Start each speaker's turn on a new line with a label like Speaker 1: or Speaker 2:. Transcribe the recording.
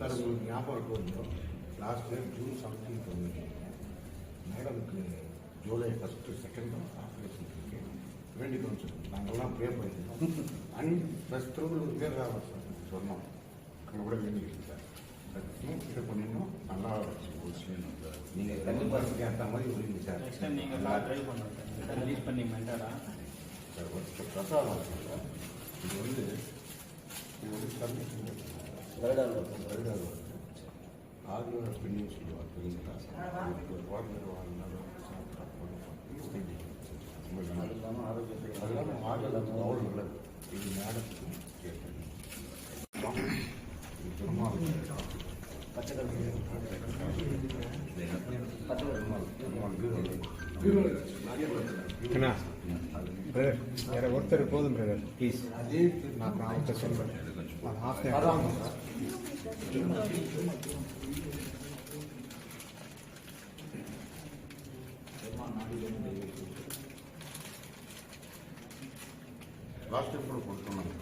Speaker 1: Sir உங்களுக்கு ஞாபகம் இருக்கும், லாஸ்ட் இயர் ஜூன் 17 வந்து மேடமுக்கு ஜூலை 1, 2 ஆப்ரேஷன் இருக்கு வேண்டிக்கணும் சார். நாங்கள்லாம் ப்ரே பண்ணியிருந்தோம். ப்ளஸ் திருவள்ளூர் பேர் சொன்னோம், அங்கே கூட வேண்டிக்கிட்டு சார். இதை பண்ணிடணும், நல்லா நீங்கள் கண்டிப்பாக ஏற்ற மாதிரி விடுங்க சார்.
Speaker 2: நெக்ஸ்ட் டைம் நீங்கள் கார் ட்ரைவ் பண்ணுங்க சார், ரிலீஸ் பண்ணி மென்டரா
Speaker 1: சார். ஒரு பிரசாதம் சார். இது வந்து சர்வீஸ் வருடாது ஆகியோட பெண்ணின்னு சொல்லுவார் தெரியுங்களா? குழந்தை வாழ்ந்தாலும் அது இல்லாமல் ஆரோக்கியம் அவ்வளோ நல்லது. இது மேடத்துக்கு கேட்பேன்.
Speaker 3: வேற ஒருத்தர் போதும் பிரதர் ப்ளீஸ். அதே நான் அவர்கிட்ட சொல்கிறேன்.
Speaker 1: லாஸ்ட் டைம் கூட கொடுத்துருந்தாங்க.